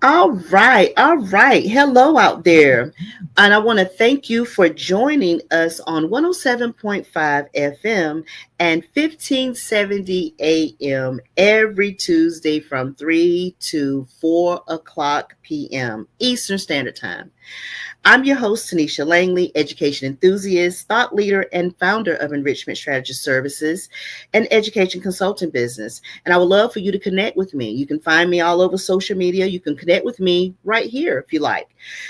All right, all right. Hello out there. And I want to thank you for joining us on 107.5 FM and 1570 AM every Tuesday from 3 to 4 o'clock p.m. Eastern Standard Time. I'm your host, Tonitia Langley, education enthusiast, thought leader, and founder of Enrichment Strategy Services, an education consulting business. And I would love for you to connect with me. You can find me all over social media. You can connect with me right here if you like.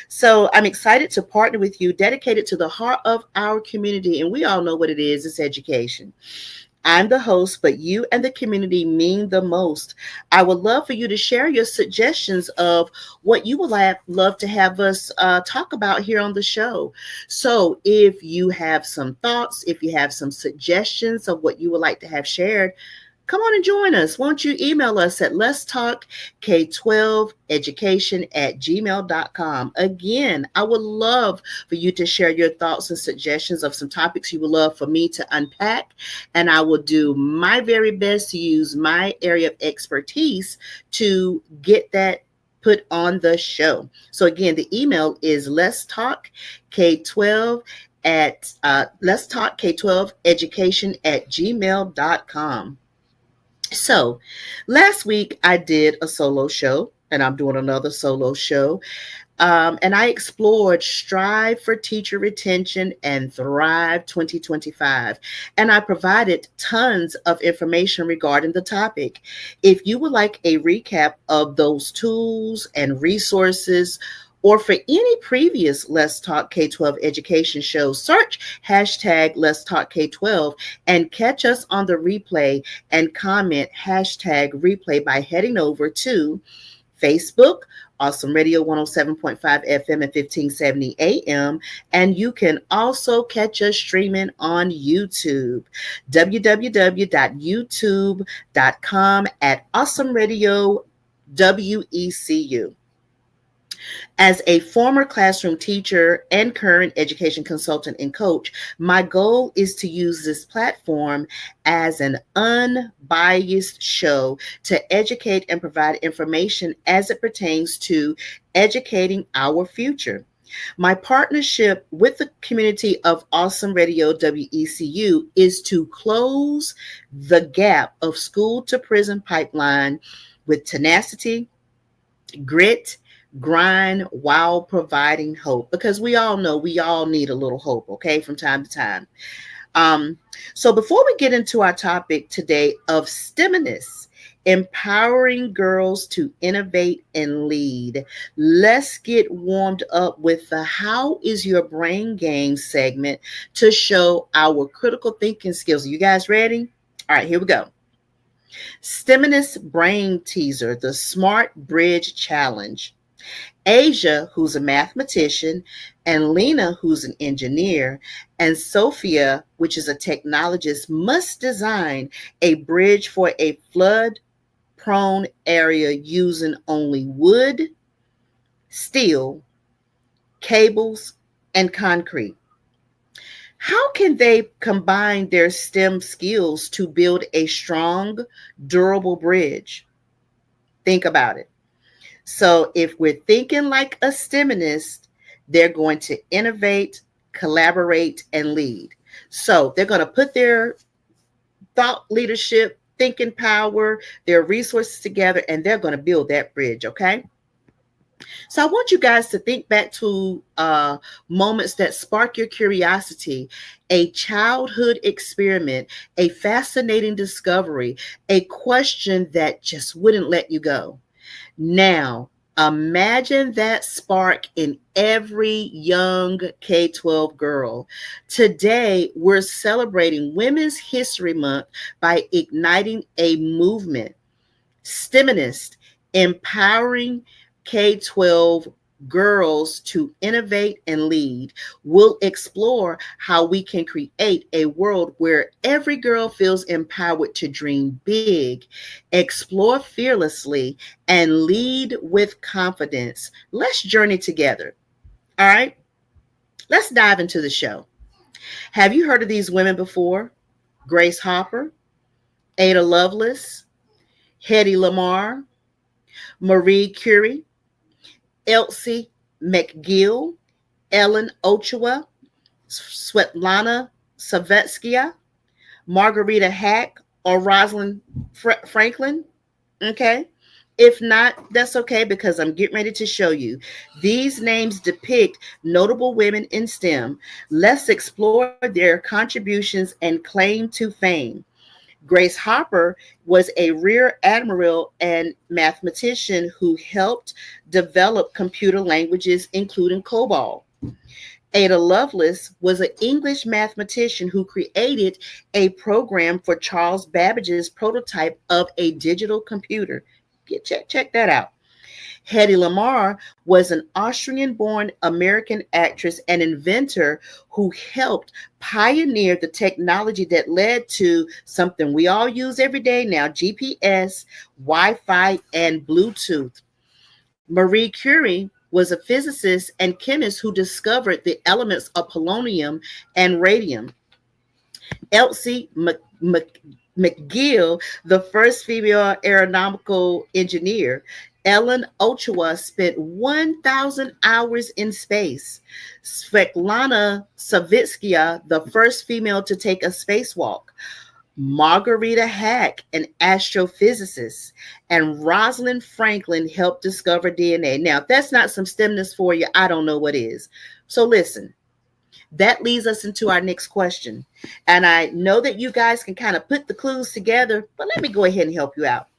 So I'm excited to partner with you, dedicated to the heart of our community. And we all know what it is, it's education. I'm the host, but you and the community mean the most. I would love for you to share your suggestions of what you would love to have us talk about here on the show. So if you have some thoughts, if you have some suggestions of what you would like to have shared, come on and join us. Won't you email us at let's talk K12education at gmail.com. Again, I would love for you to share your thoughts and suggestions of some topics you would love for me to unpack. And I will do my very best to use my area of expertise to get that put on the show. So again, the email is let's talk K12 at let's talk K12education at gmail.com. So last week I did a solo show, and I'm doing another solo show. And I explored Strive for Teacher Retention and Thrive 2025. And I provided tons of information regarding the topic. If you would like a recap of those tools and resources, or for any previous Let's Talk K12 education shows, search hashtag Let's Talk K12 and catch us on the replay and comment hashtag replay by heading over to Facebook, Awesome Radio 107.5 FM and 1570 AM. And you can also catch us streaming on YouTube, www.youtube.com at Awesome Radio WECU. As a former classroom teacher and current education consultant and coach, my goal is to use this platform as an unbiased show to educate and provide information as it pertains to educating our future. My partnership with the community of Awesome Radio WECU is to close the gap of school to prison pipeline with tenacity, grit, grind while providing hope, because we all know we all need a little hope, okay, from time to time. So before we get into our topic today of STEMiness, empowering girls to innovate and lead, let's get warmed up with the How is Your Brain Game segment to show our critical thinking skills. Are you guys ready? All right, here we go. STEMiness Brain Teaser, the Smart Bridge Challenge. Asia, who's a mathematician, and Lena, who's an engineer, and Sophia, which is a technologist, must design a bridge for a flood-prone area using only wood, steel, cables, and concrete. How can they combine their STEM skills to build a strong, durable bridge? Think about it. So if we're thinking like a STEMinist, they're going to innovate, collaborate, and lead. So they're going to put their thought leadership, thinking power, their resources together, and they're going to build that bridge, okay? So I want you guys to think back to moments that spark your curiosity, a childhood experiment, a fascinating discovery, a question that just wouldn't let you go. Now, imagine that spark in every young K-12 girl. Today, we're celebrating Women's History Month by igniting a movement, STEMinist, empowering K-12 girls to innovate and lead. We'll explore how we can create a world where every girl feels empowered to dream big, explore fearlessly, and lead with confidence. Let's journey together. All right, let's dive into the show. Have you heard of these women before? Grace Hopper, Ada Lovelace, Hedy Lamarr, Marie Curie, Elsie McGill, Ellen Ochoa, Svetlana Savetskia, Margarita Hack, or Rosalind Franklin. Okay. If not, that's okay because I'm getting ready to show you. These names depict notable women in STEM. Let's explore their contributions and claim to fame. Grace Hopper was a rear admiral and mathematician who helped develop computer languages, including COBOL. Ada Lovelace was an English mathematician who created a program for Charles Babbage's prototype of a digital computer. Check that out. Hedy Lamarr was an Austrian born American actress and inventor who helped pioneer the technology that led to something we all use every day now: GPS, Wi Fi, and Bluetooth. Marie Curie was a physicist and chemist who discovered the elements of polonium and radium. Elsie McGill, the first female aeronautical engineer. Ellen Ochoa spent 1,000 hours in space. Svetlana Savitskia, the first female to take a spacewalk. Margarita Hack, an astrophysicist, and Rosalind Franklin helped discover DNA. Now, if that's not some STEMness for you, I don't know what is. So listen, that leads us into our next question. And I know that you guys can kind of put the clues together, but let me go ahead and help you out.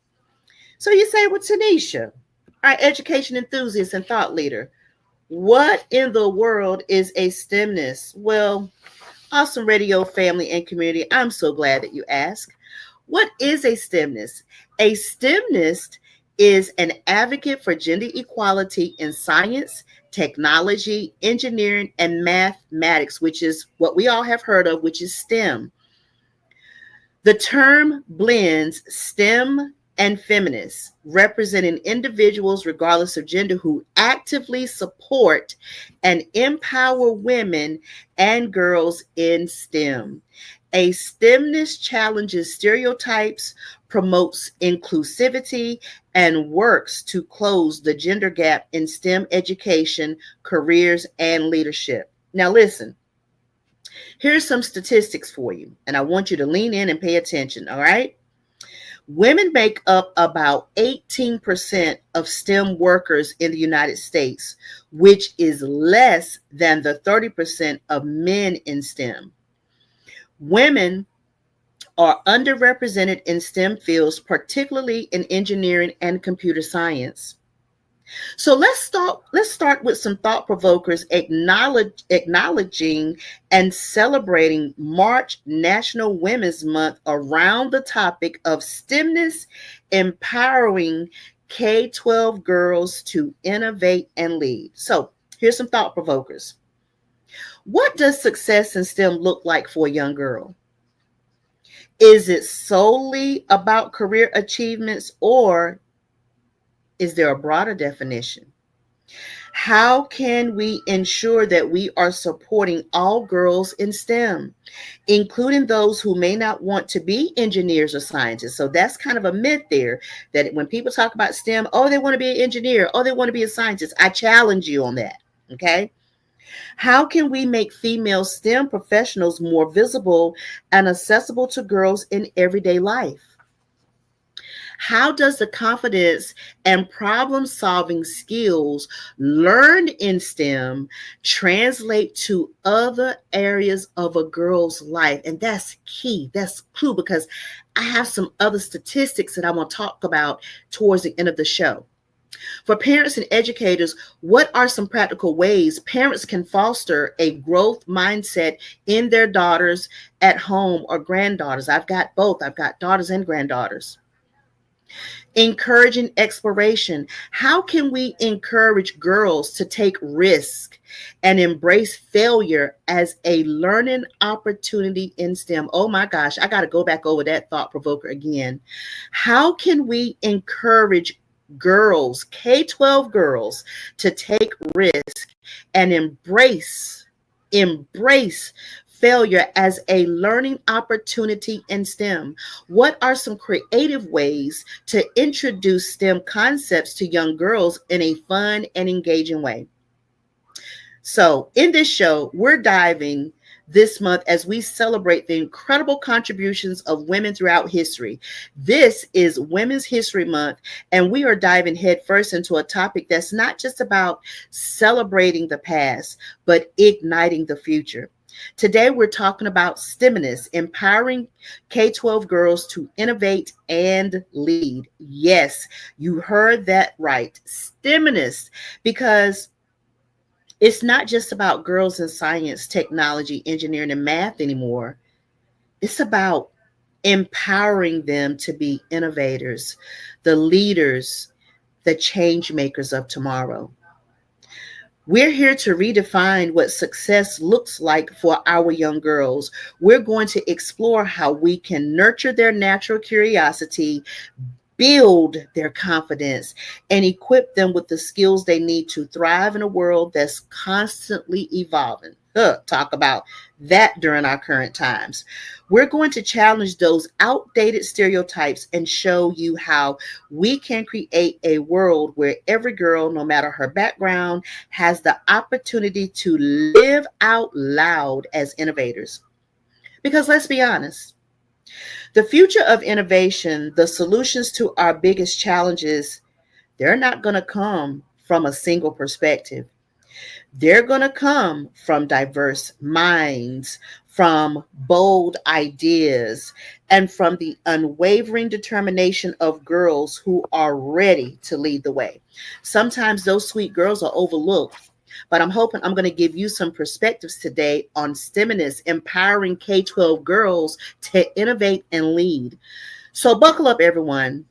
So you say, well, Tonitia, our education enthusiast and thought leader, what in the world is a STEMness? Well, Awesome Radio family and community, I'm so glad that you asked. What is a STEMness? A STEMnist is an advocate for gender equality in science, technology, engineering, and mathematics, which is what we all have heard of, which is STEM. The term blends STEM and feminists, representing individuals regardless of gender who actively support and empower women and girls in STEM. A STEMness challenges stereotypes, promotes inclusivity, and works to close the gender gap in STEM education, careers, and leadership. Now listen, here's some statistics for you, and I want you to lean in and pay attention, all right? Women make up about 18% of STEM workers in the United States, which is less than the 30% of men in STEM. Women are underrepresented in STEM fields, particularly in engineering and computer science. So let's start with some thought provokers acknowledging and celebrating March National Women's Month around the topic of STEMness, empowering K12 girls to innovate and lead. So here's some thought provokers. What does success in STEM look like for a young girl? Is it solely about career achievements, or is there a broader definition? How can we ensure that we are supporting all girls in STEM, including those who may not want to be engineers or scientists? So that's kind of a myth there, that when people talk about STEM, oh, they want to be an engineer, oh, they want to be a scientist. I challenge you on that, okay? How can we make female STEM professionals more visible and accessible to girls in everyday life? How does the confidence and problem-solving skills learned in STEM translate to other areas of a girl's life? And that's key. That's clue, because I have some other statistics that I want to talk about towards the end of the show. For parents and educators, what are some practical ways parents can foster a growth mindset in their daughters at home or granddaughters? I've got both. I've got daughters and granddaughters. Encouraging exploration. How can we encourage girls to take risk and embrace failure as a learning opportunity in STEM? Oh my gosh, I got to go back over that thought provoker again. How can we encourage girls, K12 girls, to take risk and embrace failure as a learning opportunity in STEM? What are some creative ways to introduce STEM concepts to young girls in a fun and engaging way? So, in this show, we're diving this month as we celebrate the incredible contributions of women throughout history. This is Women's History Month, and we are diving headfirst into a topic that's not just about celebrating the past, but igniting the future. Today, we're talking about STEMiness, empowering K-12 girls to innovate and lead. Yes, you heard that right, STEMiness, because it's not just about girls in science, technology, engineering, and math anymore. It's about empowering them to be innovators, the leaders, the change makers of tomorrow. We're here to redefine what success looks like for our young girls. We're going to explore how we can nurture their natural curiosity, build their confidence, and equip them with the skills they need to thrive in a world that's constantly evolving. Talk about that during our current times. We're going to challenge those outdated stereotypes and show you how we can create a world where every girl, no matter her background, has the opportunity to live out loud as innovators. Because let's be honest, the future of innovation, the solutions to our biggest challenges, they're not going to come from a single perspective. They're going to come from diverse minds, from bold ideas, and from the unwavering determination of girls who are ready to lead the way. Sometimes those sweet girls are overlooked, but I'm hoping I'm going to give you some perspectives today on STEMiness, empowering K-12 girls to innovate and lead. So buckle up, everyone.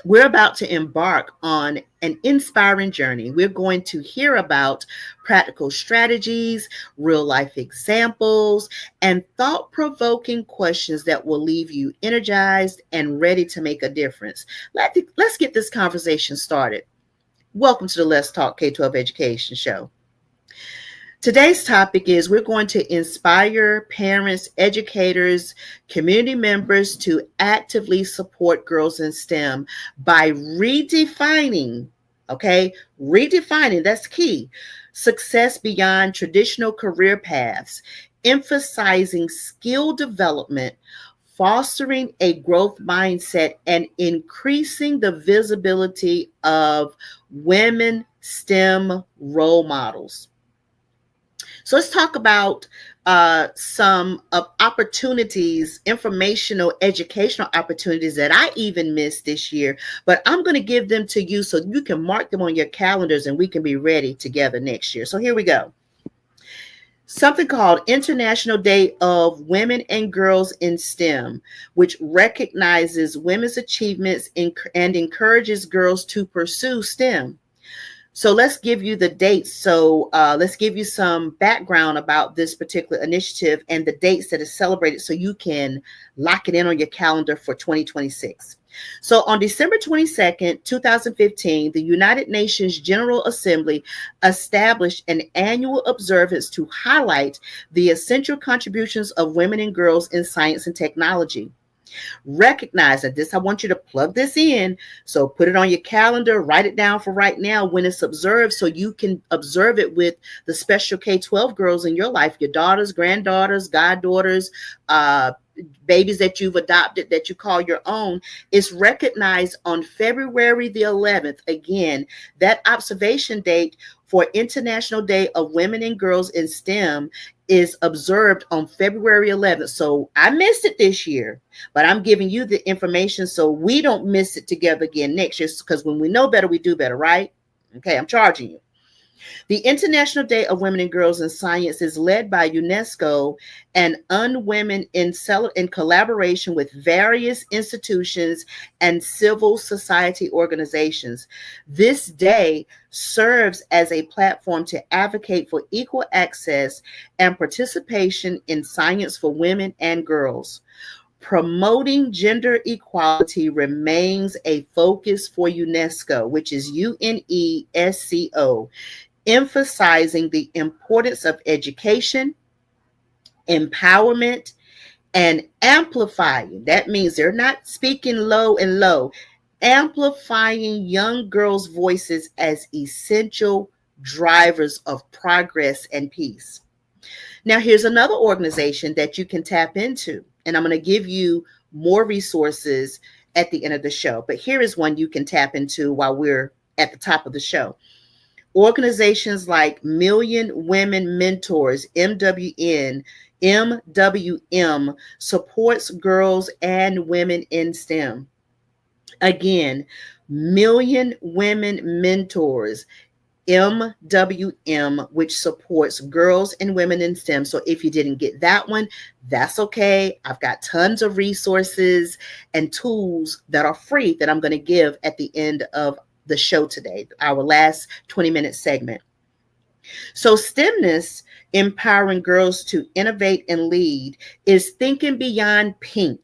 We're about to embark on an inspiring journey. We're going to hear about practical strategies, real life examples, and thought provoking questions that will leave you energized and ready to make a difference. Let's get this conversation started. Welcome to the Let's Talk K-12 Education Show. Today's topic is we're going to inspire parents, educators, community members to actively support girls in STEM by redefining, that's key, success beyond traditional career paths, emphasizing skill development, fostering a growth mindset, and increasing the visibility of women STEM role models. So let's talk about some of opportunities, informational, educational opportunities that I even missed this year, but I'm going to give them to you so you can mark them on your calendars and we can be ready together next year. So here we go. Something called International Day of Women and Girls in STEM, which recognizes women's achievements and encourages girls to pursue STEM. So let's give you the dates. So let's give you some background about this particular initiative and the dates that is celebrated so you can lock it in on your calendar for 2026. So on December 22nd, 2015, the United Nations General Assembly established an annual observance to highlight the essential contributions of women and girls in science and technology. Recognize that this, I want you to plug this in. So put it on your calendar, write it down for right now when it's observed so you can observe it with the special K-12 girls in your life, your daughters, granddaughters, goddaughters, babies that you've adopted that you call your own. Is recognized on February the 11th. Again, that observation date for International Day of Women and Girls in STEM is observed on February 11th. So I missed it this year, but I'm giving you the information so we don't miss it together again next year, because when we know better, we do better, right? Okay, I'm charging you. The International Day of Women and Girls in Science is led by UNESCO and UnWomen in collaboration with various institutions and civil society organizations. This day serves as a platform to advocate for equal access and participation in science for women and girls. Promoting gender equality remains a focus for UNESCO, which is UNESCO, emphasizing the importance of education, empowerment, and amplifying. That means they're not speaking low and low, amplifying young girls' voices as essential drivers of progress and peace. Now, here's another organization that you can tap into, and I'm going to give you more resources at the end of the show. But here is one you can tap into while we're at the top of the show. Organizations like Million Women Mentors, MWM, supports girls and women in STEM. Again, Million Women Mentors, MWM, which supports girls and women in STEM. So if you didn't get that one, that's okay. I've got tons of resources and tools that are free that I'm going to give at the end of the show today, our last 20-minute segment. So STEMness, empowering girls to innovate and lead, is thinking beyond pink.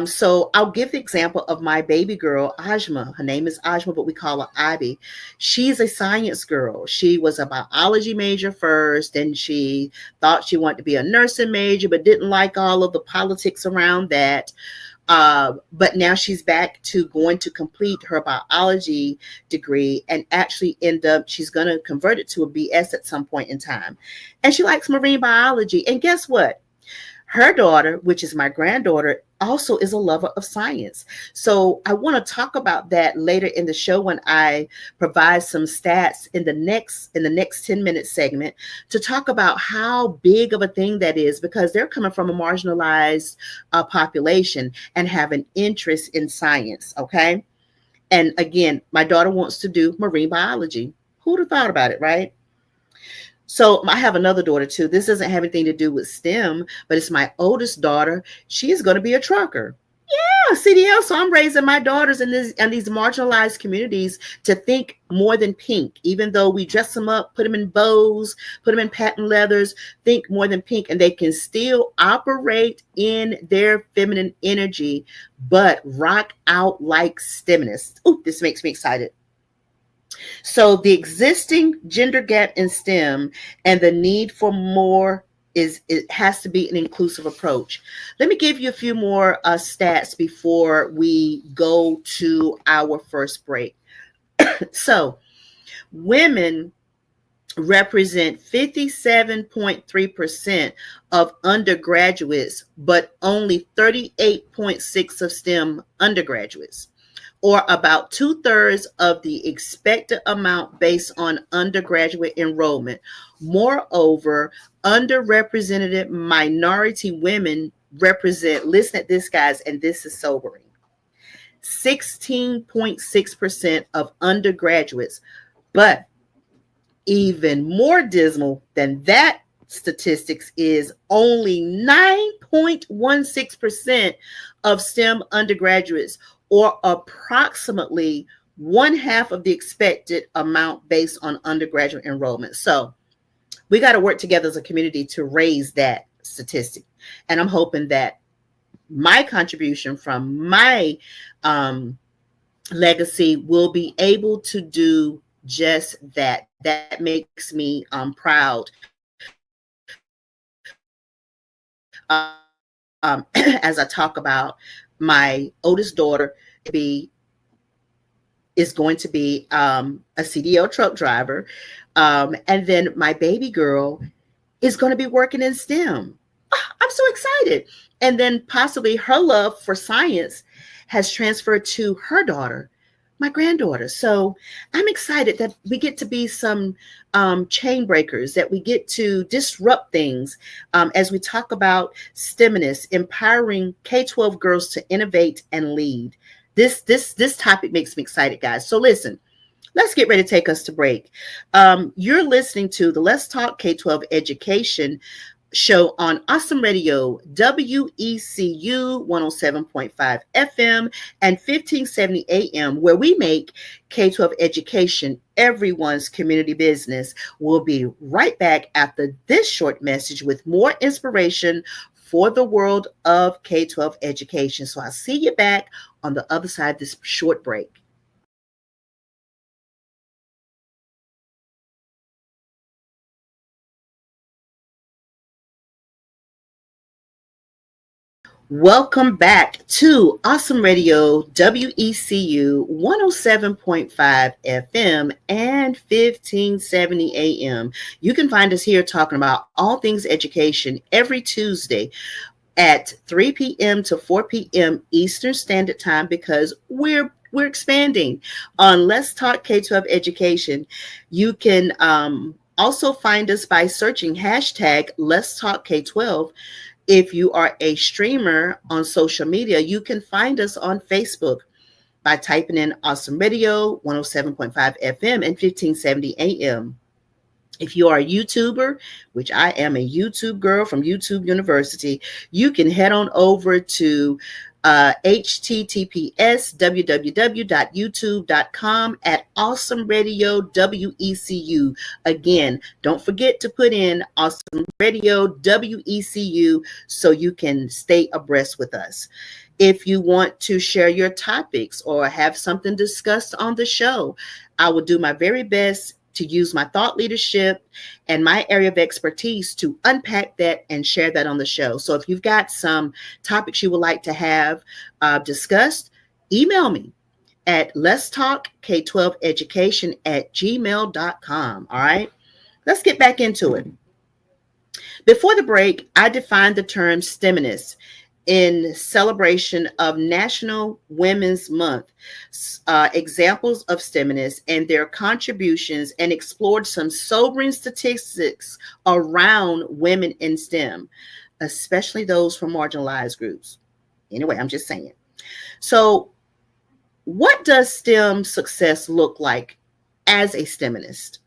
So I'll give the example of my baby girl, Ajma. Her name is Ajma, but we call her Ivy. She's a science girl. She was a biology major first, and she thought she wanted to be a nursing major, but didn't like all of the politics around that. But now she's back to going to complete her biology degree and actually she's going to convert it to a BS at some point in time. And she likes marine biology. And guess what? Her daughter, which is my granddaughter, also is a lover of science. So I want to talk about that later in the show when I provide some stats in the next 10-minute segment to talk about how big of a thing that is, because they're coming from a marginalized population and have an interest in science. Okay. And again, my daughter wants to do marine biology. Who would have thought about it, right? So I have another daughter too. This doesn't have anything to do with STEM, but it's my oldest daughter. She is going to be a trucker. Yeah, CDL. So I'm raising my daughters in these marginalized communities to think more than pink. Even though we dress them up, put them in bows, put them in patent leathers, think more than pink, and they can still operate in their feminine energy, but rock out like STEMists. Ooh, this makes me excited. So the existing gender gap in STEM and the need for more it has to be an inclusive approach. Let me give you a few more stats before we go to our first break. So women represent 57.3% of undergraduates, but only 38.6% of STEM undergraduates, or about 2/3 of the expected amount based on undergraduate enrollment. Moreover, underrepresented minority women represent, listen at this, guys, and this is sobering, 16.6% of undergraduates. But even more dismal than that statistics is only 9.16% of STEM undergraduates, or approximately one half of the expected amount based on undergraduate enrollment. So we got to work together as a community to raise that statistic. And I'm hoping that my contribution from my legacy will be able to do just that. That makes me proud. As I talk about my oldest daughter, is going to be a CDL truck driver, and then my baby girl is going to be working in STEM. I'm so excited. And then possibly her love for science has transferred to her daughter, my granddaughter. So I'm excited that we get to be some chain breakers, that we get to disrupt things as we talk about STEMness, empowering K12 girls to innovate and lead. This topic makes me excited, guys. So listen, let's get ready to take us to break. You're listening to the Let's Talk K12 Education show on Awesome Radio, WECU 107.5 FM and 1570 AM, where we make K12 education everyone's community business. We'll be right back after this short message with more inspiration for the world of K12 education. So I'll see you back on the other side of this short break. Welcome back to Awesome Radio, WECU 107.5 FM and 1570 AM. You can find us here talking about all things education every Tuesday at 3 p.m. to 4 p.m. Eastern Standard Time, because we're expanding on Let's Talk K12 Education. You can also find us by searching hashtag Let's Talk K12. If you are a streamer on social media, you can find us on Facebook by typing in Awesome Radio 107.5 FM and 1570 AM. If you are a YouTuber, which I am a YouTube girl from YouTube University, you can head on over to https www.youtube.com at Awesome Radio WECU. Again, don't forget to put in Awesome Radio WECU so you can stay abreast with us. If you want to share your topics or have something discussed on the show, I will do my very best to use my thought leadership and my area of expertise to unpack that and share that on the show. So if you've got some topics you would like to have discussed, email me at letstalk k12education@gmail.com. All right, let's get back into it. Before the break, I defined the term STEMinist in celebration of National Women's Month, examples of STEMinists and their contributions, and explored some sobering statistics around women in STEM, especially those from marginalized groups. Anyway, I'm just saying. So, what does STEM success look like as a STEMinist?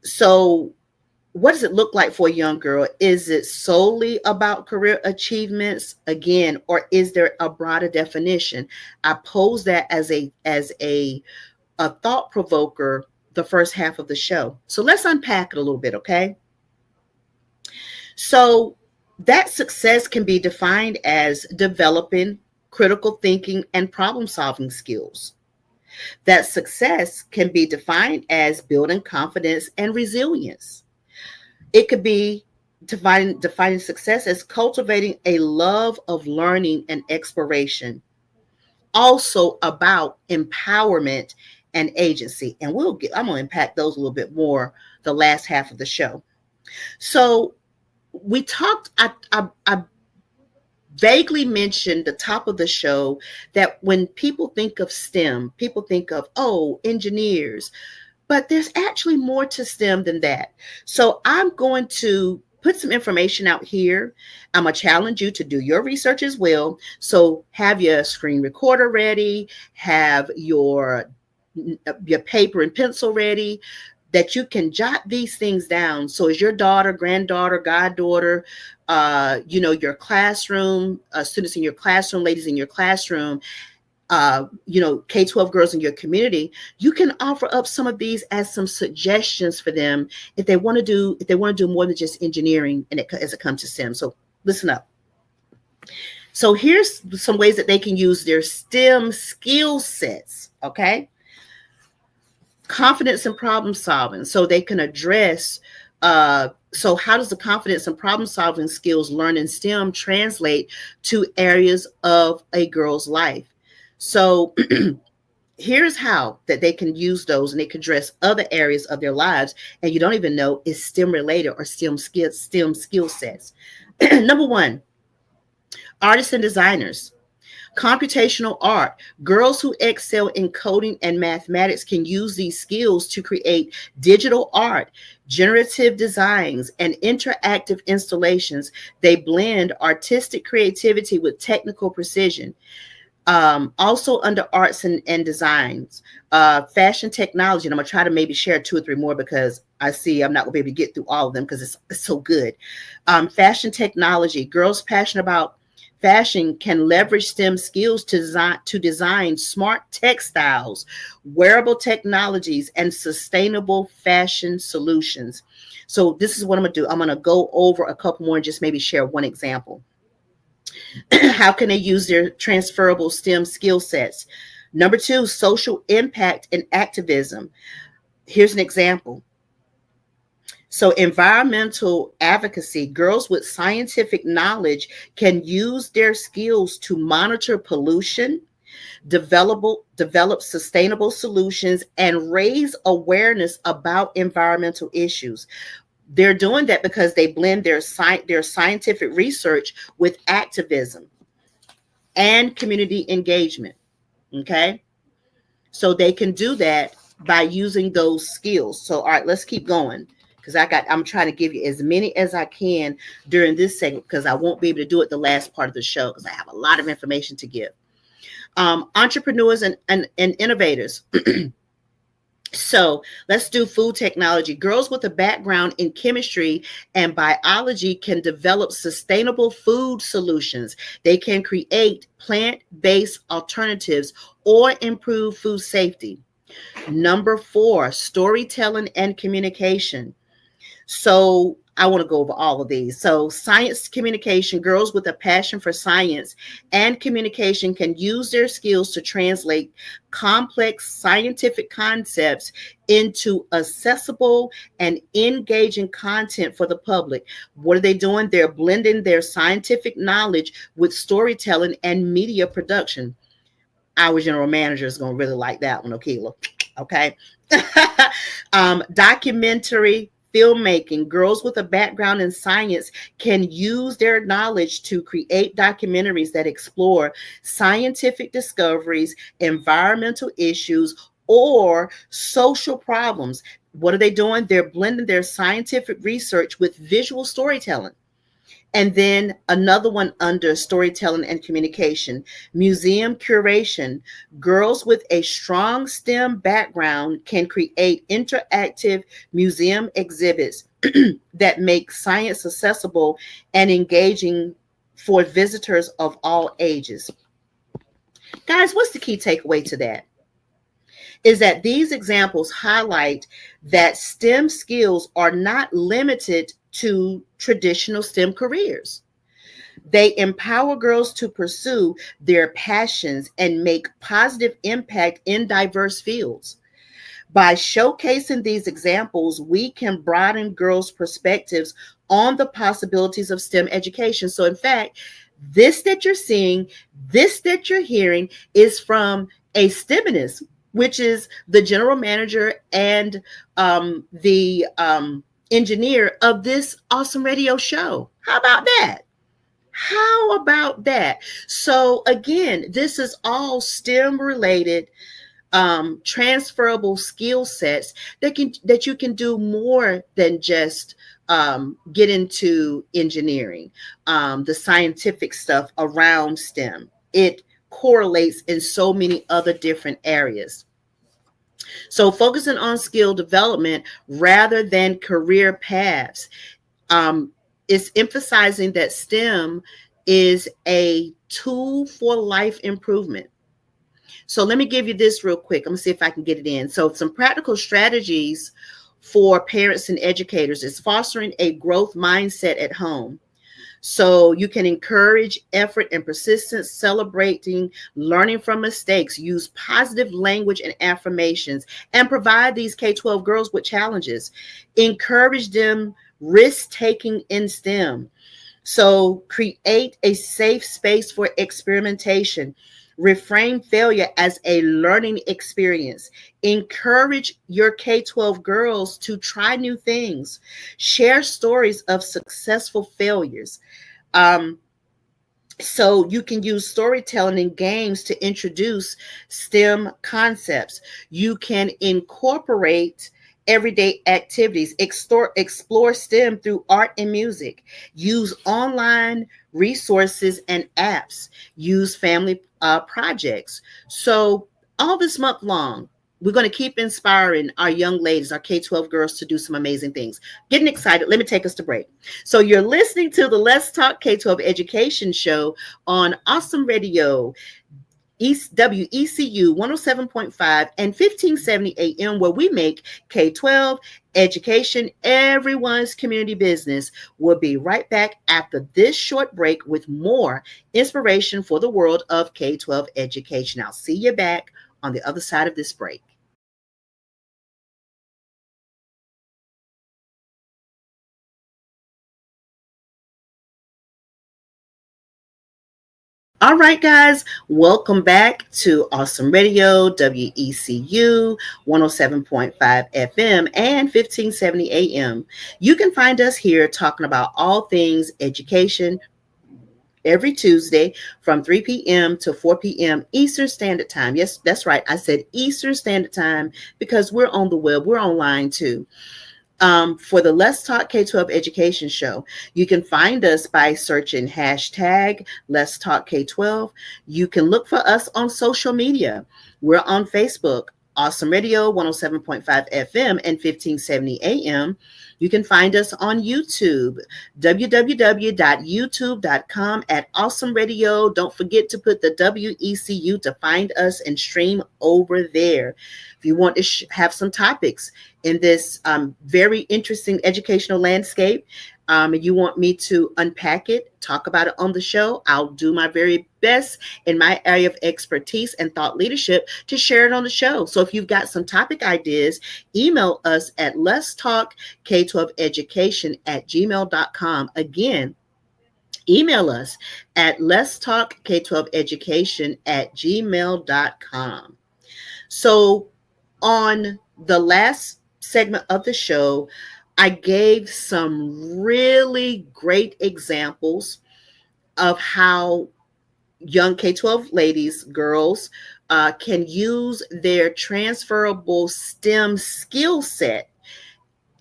So, what does it look like for a young girl? Is it solely about career achievements again, or is there a broader definition? I pose that as a thought provoker the first half of the show. So let's unpack it a little bit, okay? So that success can be defined as developing critical thinking and problem-solving skills. That success can be defined as building confidence and resilience. It could be defining success as cultivating a love of learning and exploration. Also about empowerment and agency. And I'm going to unpack those a little bit more the last half of the show. So we talked, I vaguely mentioned the top of the show that when people think of STEM, people think of, engineers. But there's actually more to STEM than that. So I'm going to put some information out here. I'm going to challenge you to do your research as well. So have your screen recorder ready, have your paper and pencil ready, that you can jot these things down. So as your daughter, granddaughter, goddaughter, your classroom, students in your classroom, ladies in your classroom, K-12 girls in your community, you can offer up some of these as some suggestions for them if they want to do more than just engineering as it comes to STEM. So listen up. So here's some ways that they can use their STEM skill sets. Okay. Confidence and problem solving. So they can address, so how does the confidence and problem solving skills learned in STEM translate to areas of a girl's life? So here's how that they can use those, and they can address other areas of their lives, and you don't even know is STEM related or STEM skill sets. Number one, artists and designers. Computational art. Girls who excel in coding and mathematics can use these skills to create digital art, generative designs, and interactive installations. They blend artistic creativity with technical precision. Also under arts and designs, fashion technology, and I'm gonna try to maybe share 2 or 3 more because I see I'm not gonna be able to get through all of them because it's so good. Fashion technology, girls passionate about fashion can leverage STEM skills to design smart textiles, wearable technologies, and sustainable fashion solutions. So this is what I'm gonna do. I'm gonna go over a couple more and just maybe share one example. How can they use their transferable STEM skill sets? Number 2, social impact and activism. Here's an example. So, environmental advocacy, girls with scientific knowledge can use their skills to monitor pollution, develop sustainable solutions, and raise awareness about environmental issues. They're doing that because they blend their scientific research with activism and community engagement. Okay. So they can do that by using those skills. So, all right, let's keep going because I'm trying to give you as many as I can during this segment because I won't be able to do it the last part of the show because I have a lot of information to give. Entrepreneurs and innovators. So let's do food technology. Girls with a background in chemistry and biology can develop sustainable food solutions. They can create plant-based alternatives or improve food safety. Number 4, storytelling and communication. So I want to go over all of these. So science communication, girls with a passion for science and communication can use their skills to translate complex scientific concepts into accessible and engaging content for the public. What are they doing? They're blending their scientific knowledge with storytelling and media production. Our general manager is going to really like that one, Okila. Okay. Documentary filmmaking. Girls with a background in science can use their knowledge to create documentaries that explore scientific discoveries, environmental issues, or social problems. What are they doing? They're blending their scientific research with visual storytelling. And then another one under storytelling and communication, museum curation. Girls with a strong STEM background can create interactive museum exhibits that make science accessible and engaging for visitors of all ages. Guys, what's the key takeaway to that? Is that these examples highlight that STEM skills are not limited to traditional STEM careers. They empower girls to pursue their passions and make positive impact in diverse fields. By showcasing these examples, we can broaden girls' perspectives on the possibilities of STEM education. So, in fact, this that you're seeing, this that you're hearing is from a STEMinist, which is the general manager and the engineer of this awesome radio show. How about that? How about that? So, again, this is all STEM related transferable skill sets that you can do more than just get into engineering, the scientific stuff around STEM. It correlates in so many other different areas. So focusing on skill development rather than career paths um, is emphasizing that STEM is a tool for life improvement. So let me give you this real quick. I'm gonna see if I can get it in. So some practical strategies for parents and educators is fostering a growth mindset at home. So you can encourage effort and persistence, celebrating learning from mistakes, use positive language and affirmations, and provide these K-12 girls with challenges. Encourage them risk taking in STEM. So create a safe space for experimentation. Reframe failure as a learning experience. Encourage your K-12 girls to try new things. Share stories of successful failures. Um, so you can use storytelling and games to introduce STEM concepts. You can incorporate everyday activities, explore STEM through art and music, use online resources and apps, use family projects. So all this month long, we're going to keep inspiring our young ladies, our K-12 girls to do some amazing things. Getting excited. Let me take us to break. So you're listening to the Let's Talk K-12 Education Show on Awesome Radio, WECU 107.5 and 1570 AM, where we make K-12 education everyone's community business. We'll be right back after this short break with more inspiration for the world of K-12 education. I'll see you back on the other side of this break. All right, guys, welcome back to Awesome Radio, WECU 107.5 FM and 1570 AM. You can find us here talking about all things education every Tuesday from 3 p.m. to 4 p.m. Eastern Standard Time. Yes, that's right. I said Eastern Standard Time because we're on the web, we're online too. For the Let's Talk K12 Education Show. You can find us by searching hashtag Let's Talk K12. You can look for us on social media. We're on Facebook, Awesome Radio 107.5 FM and 1570 AM. You can find us on YouTube, www.youtube.com at Awesome Radio. Don't forget to put the WECU to find us and stream over there. If you want to have some topics in this very interesting educational landscape, and you want me to unpack it, talk about it on the show, I'll do my very best in my area of expertise and thought leadership to share it on the show. So if you've got some topic ideas, email us at letstalk k12education@gmail.com. Again, email us at letstalk k12education@gmail.com. So on the last segment of the show, I gave some really great examples of how young K-12 ladies, girls, can use their transferable STEM skill set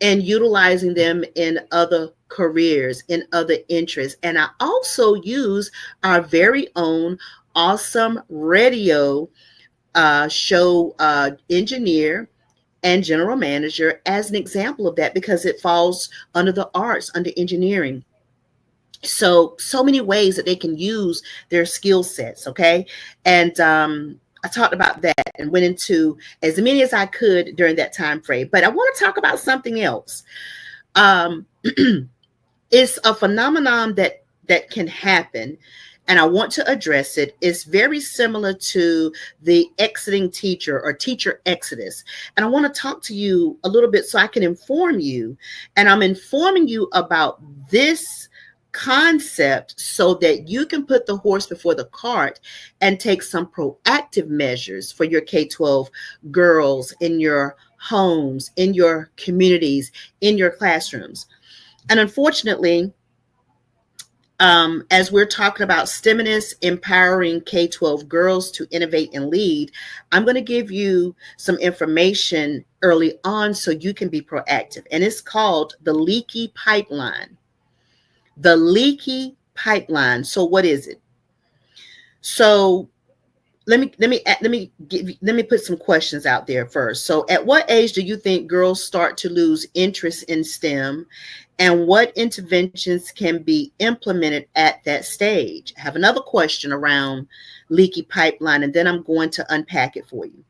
and utilizing them in other careers, in other interests. And I also use our very own Awesome Radio show engineer and general manager as an example of that because it falls under the arts, under engineering. So many ways that they can use their skill sets. Okay. And I talked about that and went into as many as I could during that time frame. But I want to talk about something else. It's a phenomenon that can happen, and I want to address it. It's very similar to the exiting teacher or teacher exodus. And I want to talk to you a little bit so I can inform you. And I'm informing you about this concept so that you can put the horse before the cart and take some proactive measures for your K-12 girls in your homes, in your communities, in your classrooms. And unfortunately, as we're talking about STEMiness, empowering K-12 girls to innovate and lead, I'm going to give you some information early on so you can be proactive. And it's called the leaky pipeline. The leaky pipeline. So what is it? So let me put some questions out there first. So at what age do you think girls start to lose interest in STEM, and what interventions can be implemented at that stage? I have another question around leaky pipeline, and then I'm going to unpack it for you.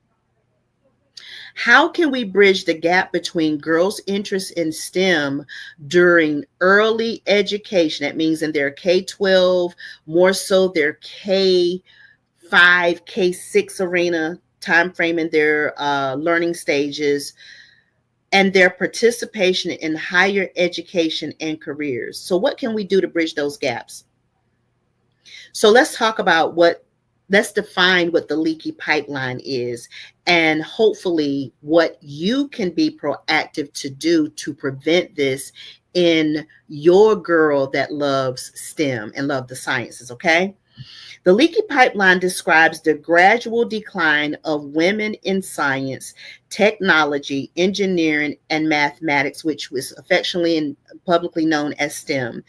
How can we bridge the gap between girls' interest in STEM during early education? That means in their K-12, more so their K-5, K-6 arena time frame in their learning stages, and their participation in higher education and careers. So what can we do to bridge those gaps? So let's define what the leaky pipeline is, and hopefully what you can be proactive to do to prevent this in your girl that loves STEM and love the sciences, okay? The leaky pipeline describes the gradual decline of women in science, technology, engineering, and mathematics, which was affectionately and publicly known as STEM,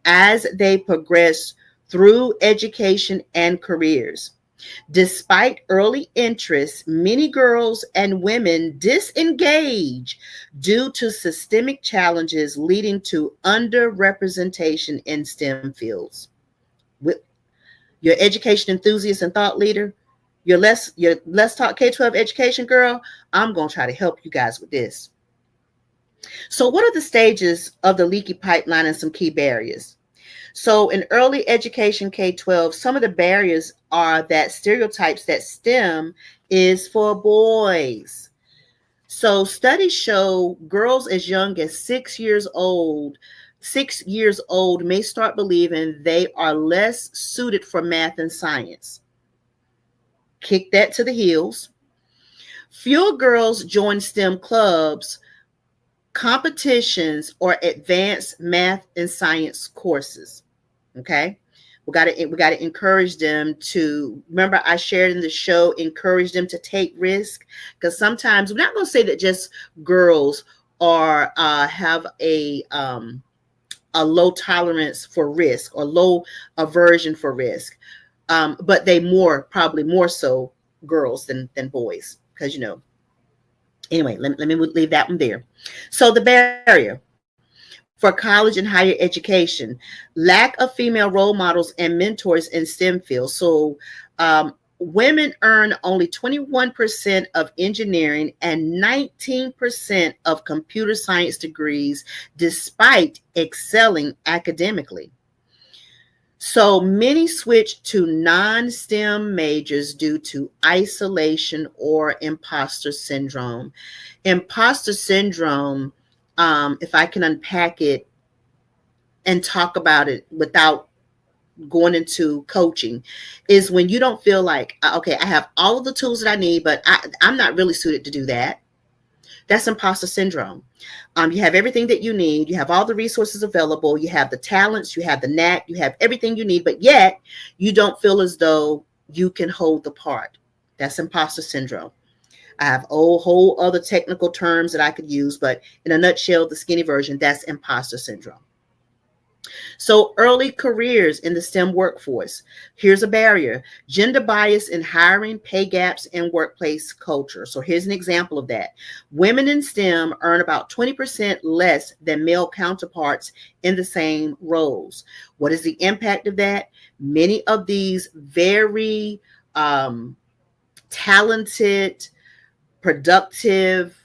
as they progress through education and careers. Despite early interest, many girls and women disengage due to systemic challenges leading to underrepresentation in STEM fields. Your education enthusiast and thought leader, your Let's Talk K-12 education girl, I'm going to try to help you guys with this. So what are the stages of the leaky pipeline and some key barriers? So in early education K-12, some of the barriers are that stereotypes that STEM is for boys. So studies show girls as young as 6 years old 6 years old may start believing they are less suited for math and science. Kick that to the heels. Fewer girls join STEM clubs, competitions, or advanced math and science courses. Okay. We got to encourage them to, remember I shared in the show, encourage them to take risk, because sometimes we're not going to say that just girls are have a low tolerance for risk or low aversion for risk, but they probably more so girls than boys, because anyway, let me leave that one there. So the barrier for college and higher education: lack of female role models and mentors in STEM fields. So women earn only 21% of engineering and 19% of computer science degrees, despite excelling academically. So many switch to non-STEM majors due to isolation or imposter syndrome. Imposter syndrome, if I can unpack it and talk about it without going into coaching, is when you don't feel like, okay, I have all of the tools that I need, but I'm not really suited to do that. That's imposter syndrome. You have everything that you need. You have all the resources available. You have the talents. You have the knack. You have everything you need, but yet you don't feel as though you can hold the part. That's imposter syndrome. I have a whole other technical terms that I could use, but in a nutshell, the skinny version, that's imposter syndrome. So early careers in the STEM workforce. Here's a barrier: gender bias in hiring, pay gaps, and workplace culture. So here's an example of that. Women in STEM earn about 20% less than male counterparts in the same roles. What is the impact of that? Many of these very talented, productive,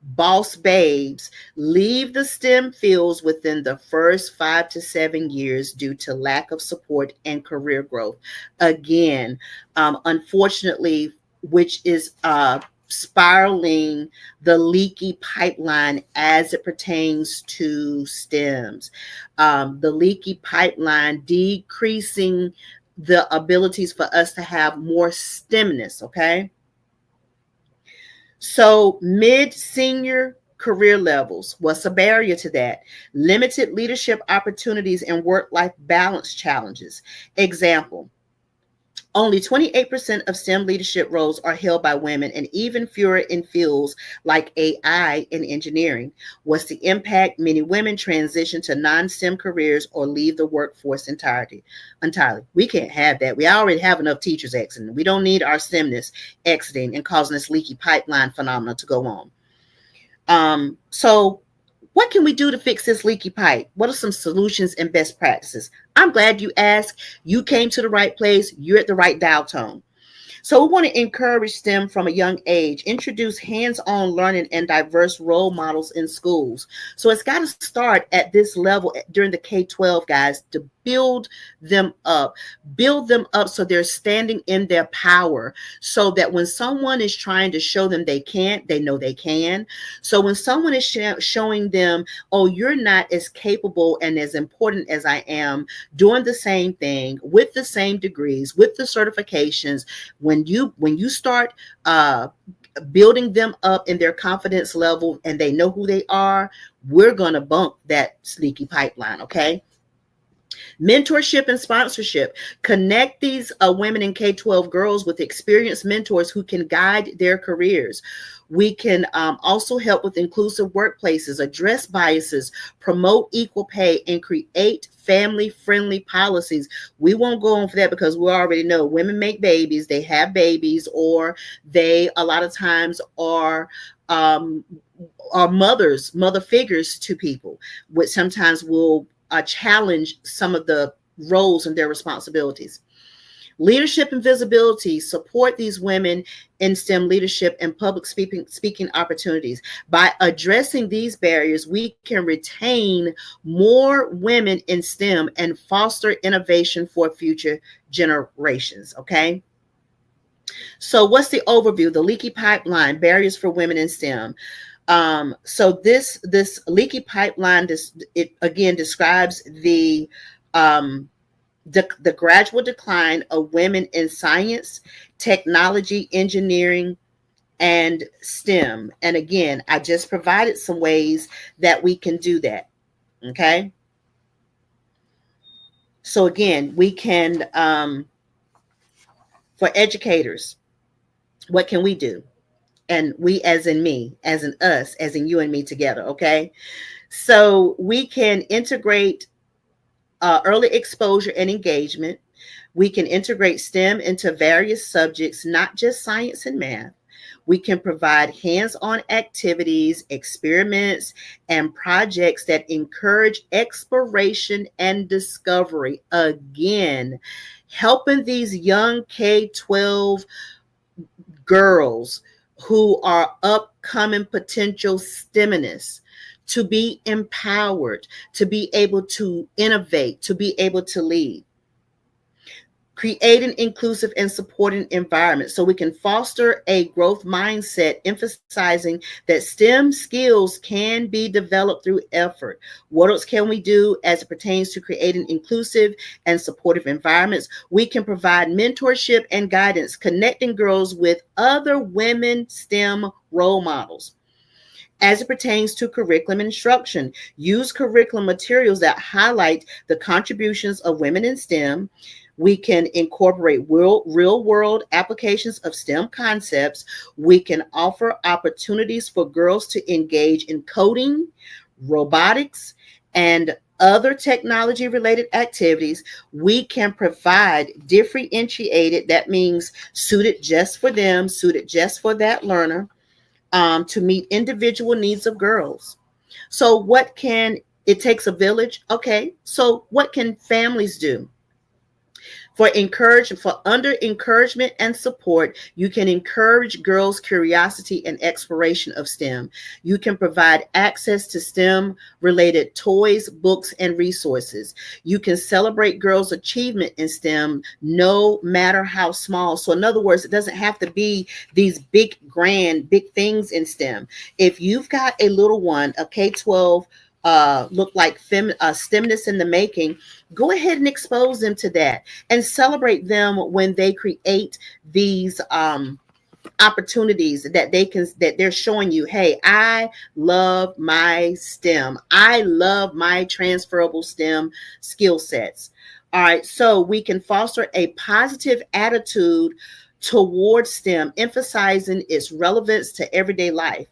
boss babes leave the STEM fields within the first 5 to 7 years due to lack of support and career growth. Again, unfortunately, which is spiraling the leaky pipeline as it pertains to STEMs. The leaky pipeline decreasing the abilities for us to have more STEMness, okay? So mid-senior career levels, what's a barrier to that? Limited leadership opportunities and work-life balance challenges. Example: only 28% of STEM leadership roles are held by women, and even fewer in fields like AI and engineering. What's the impact? Many women transition to non-STEM careers or leave the workforce entirely. We can't have that. We already have enough teachers exiting. We don't need our STEMness exiting and causing this leaky pipeline phenomenon to go on. So what can we do to fix this leaky pipe? What are some solutions and best practices? I'm glad you asked. You came to the right place. You're at the right dial tone. So we want to encourage STEM from a young age, introduce hands-on learning and diverse role models in schools. So it's got to start at this level during the K12, guys, to build them up so they're standing in their power, so that when someone is trying to show them they can't, they know they can. So when someone is showing them, oh, you're not as capable and as important as I am, doing the same thing with the same degrees, with the certifications, when you start building them up in their confidence level and they know who they are, we're going to bump that sneaky pipeline, okay? Mentorship and sponsorship. Connect these women in K12 girls with experienced mentors who can guide their careers. We can also help with inclusive workplaces, address biases, promote equal pay, and create family-friendly policies. We won't go on for that because we already know women make babies, they have babies, or they a lot of times are mother figures to people, which sometimes will challenge some of the roles and their responsibilities. Leadership and visibility. Support these women in STEM leadership and public speaking opportunities. By addressing these barriers, we can retain more women in STEM and foster innovation for future generations, okay? So what's the overview? The leaky pipeline, barriers for women in STEM. So this leaky pipeline, it again describes um, the gradual decline of women in science, technology, engineering, and STEM. And again, I just provided some ways that we can do that. Okay. So again, we can, for educators, what can we do? And we, as in me, as in us, as in you and me together. Okay. So we can integrate early exposure and engagement. We can integrate STEM into various subjects, not just science and math. We can provide hands on activities, experiments, and projects that encourage exploration and discovery. Again, helping these young K-12 girls who are upcoming potential STEMinists to be empowered, to be able to innovate, to be able to lead. Create an inclusive and supporting environment so we can foster a growth mindset, emphasizing that STEM skills can be developed through effort. What else can we do as it pertains to creating inclusive and supportive environments? We can provide mentorship and guidance, connecting girls with other women STEM role models. As it pertains to curriculum instruction, use curriculum materials that highlight the contributions of women in STEM. We can incorporate real world applications of STEM concepts. We can offer opportunities for girls to engage in coding, robotics, and other technology related activities. We can provide differentiated, that means suited just for them, suited just for that learner, to meet individual needs of girls. So, what can it takes a village? Okay, so what can families do? For under encouragement and support, you can encourage girls' curiosity and exploration of STEM. You can provide access to STEM related toys, books, and resources. You can celebrate girls' achievement in STEM no matter how small. So in other words, it doesn't have to be these big, grand, big things in STEM. If you've got a little one, a K-12, look like STEMness in the making, go ahead and expose them to that and celebrate them when they create these opportunities that they're showing you. Hey, I love my STEM. I love my transferable STEM skill sets. All right, so we can foster a positive attitude towards STEM, emphasizing its relevance to everyday life.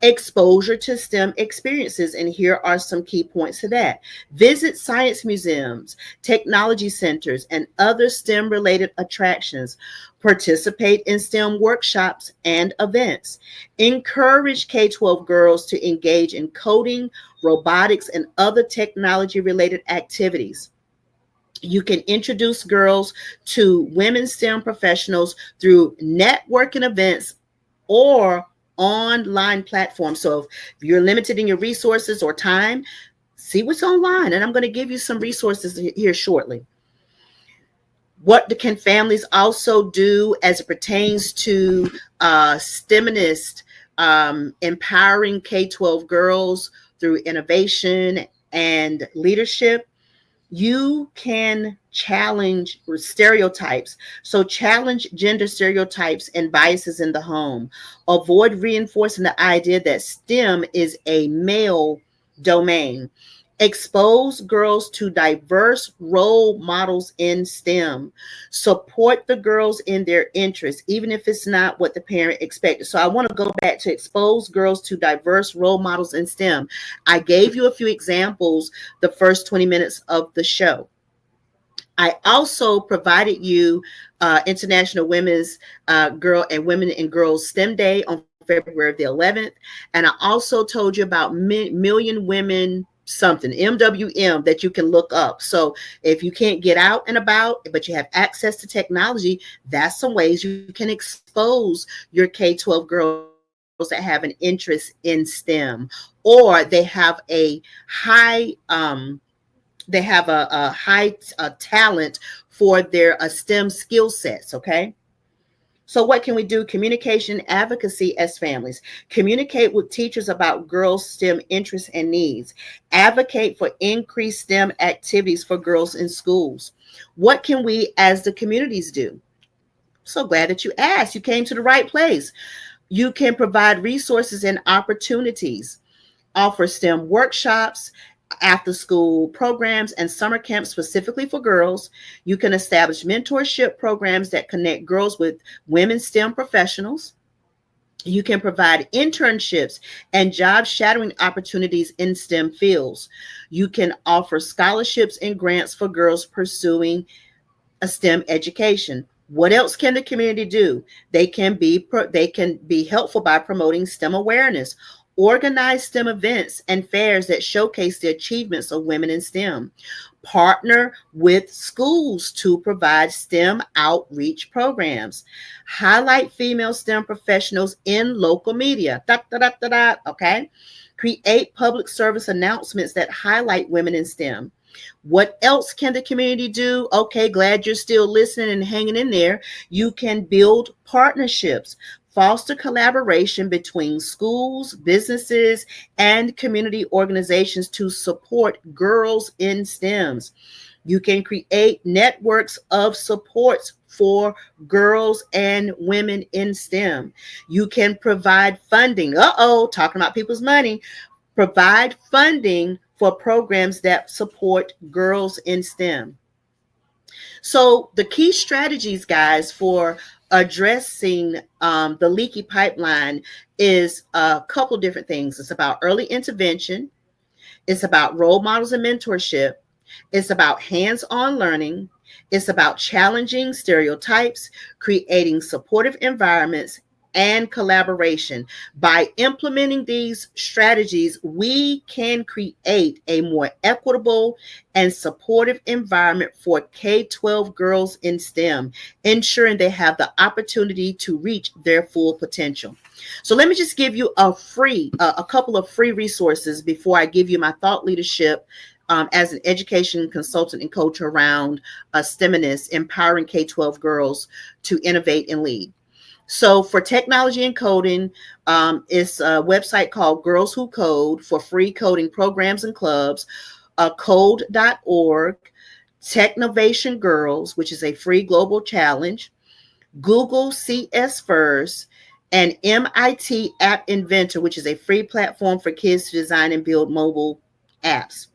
Exposure to STEM experiences. And here are some key points to that. Visit science museums, technology centers, and other STEM related attractions. Participate in STEM workshops and events. Encourage K-12 girls to engage in coding, robotics, and other technology related activities. You can introduce girls to women STEM professionals through networking events or online platforms. So if you're limited in your resources or time, see what's online. And I'm going to give you some resources here shortly. What can families also do as it pertains to STEMinist, empowering K-12 girls through innovation and leadership? You can challenge stereotypes. So challenge gender stereotypes and biases in the home. Avoid reinforcing the idea that STEM is a male domain. Expose girls to diverse role models in STEM. Support the girls in their interests, even if it's not what the parent expected. So I want to go back to expose girls to diverse role models in STEM. I gave you a few examples the first 20 minutes of the show. I also provided you International Women's Girl and Women and Girls STEM Day on February the 11th. And I also told you about Million Women something, MWM, that you can look up. So if you can't get out and about, but you have access to technology, that's some ways you can expose your K-12 girls that have an interest in STEM, or they have a high talent for their STEM skill sets. Okay, So, what can we do? Communication advocacy as families. Communicate with teachers about girls' STEM interests and needs. Advocate for increased STEM activities for girls in schools. What can we as the communities do? So glad that you asked. You came to the right place. You can provide resources and opportunities, offer STEM workshops, after school programs, and summer camps specifically for girls. You can establish mentorship programs that connect girls with women STEM professionals. You can provide internships and job shadowing opportunities in STEM fields. You can offer scholarships and grants for girls pursuing a STEM education. What else can the community do? They can be helpful by promoting STEM awareness, organize STEM events and fairs that showcase the achievements of women in STEM, partner with schools to provide STEM outreach programs, highlight female STEM professionals in local media. Da, da, da, da, da, okay. Create public service announcements that highlight women in STEM. What else can the community do? Okay, glad you're still listening and hanging in there. You can build partnerships, foster collaboration between schools, businesses, and community organizations to support girls in STEMs. You can create networks of supports for girls and women in STEM. You can provide funding. Talking about people's money. Provide funding for programs that support girls in STEM. So the key strategies, guys, for addressing the leaky pipeline is a couple different things. It's about early intervention. It's about role models and mentorship. It's about hands-on learning. It's about challenging stereotypes, creating supportive environments, and collaboration. By implementing these strategies, we can create a more equitable and supportive environment for K-12 girls in STEM, ensuring they have the opportunity to reach their full potential. So let me just give you a couple of free resources before I give you my thought leadership as an education consultant and coach around STEMiness, empowering K-12 girls to innovate and lead. So for technology and coding, it's a website called Girls Who Code for free coding programs and clubs, code.org, Technovation Girls, which is a free global challenge, Google CS First, and MIT App Inventor, which is a free platform for kids to design and build mobile apps.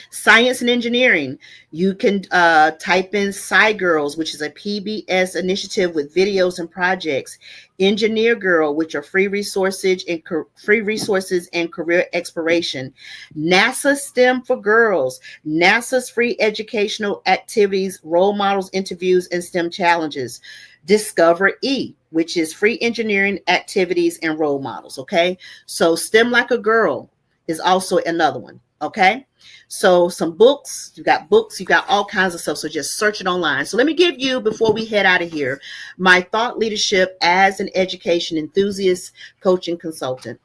Science and engineering, you can type in SciGirls, which is a PBS initiative with videos and projects. Engineer Girl, which are free resources and career exploration. NASA STEM for Girls, NASA's free educational activities, role models, interviews, and STEM challenges. Discover E, which is free engineering activities and role models. Okay, so STEM Like a Girl is also another one. Okay, so some books, you got all kinds of stuff. So just search it online. So let me give you, before we head out of here, my thought leadership as an education enthusiast, coach, and consultant.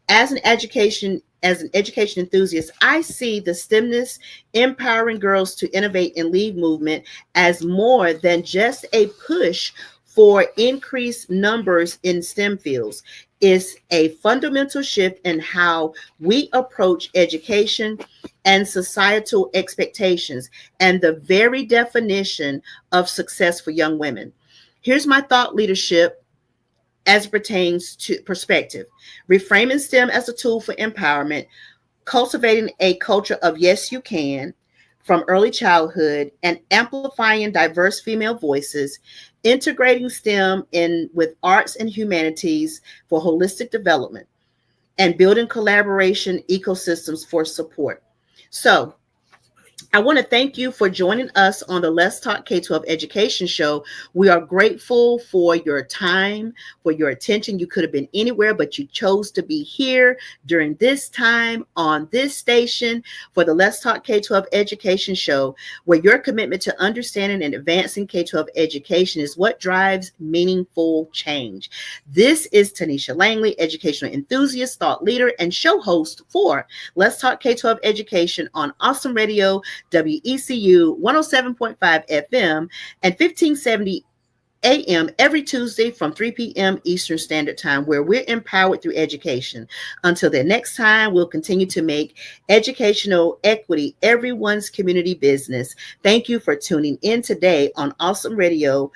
As an education enthusiast, I see the STEMness empowering girls to innovate and lead movement as more than just a push for increased numbers in STEM fields. Is a fundamental shift in how we approach education and societal expectations, and the very definition of success for young women. Here's my thought leadership as it pertains to perspective. Reframing STEM as a tool for empowerment, cultivating a culture of yes, you can, from early childhood, and amplifying diverse female voices, integrating STEM in with arts and humanities for holistic development, and building collaboration ecosystems for support. So I want to thank you for joining us on the Let's Talk K-12 Education Show. We are grateful for your time, for your attention. You could have been anywhere, but you chose to be here during this time on this station for the Let's Talk K-12 Education Show, where your commitment to understanding and advancing K-12 education is what drives meaningful change. This is Tonitia Langley, educational enthusiast, thought leader, and show host for Let's Talk K-12 Education on Awesome Radio, WECU 107.5 FM and 1570 a.m. every Tuesday from 3 p.m. Eastern Standard Time, where we're empowered through education. Until the next time, we'll continue to make educational equity everyone's community business. Thank you for tuning in today on Awesome Radio,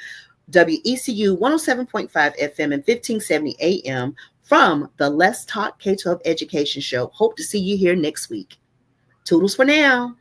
WECU 107.5 FM and 1570 AM from the Let's Talk K12 Education Show. Hope to see you here next week. Toodles for now.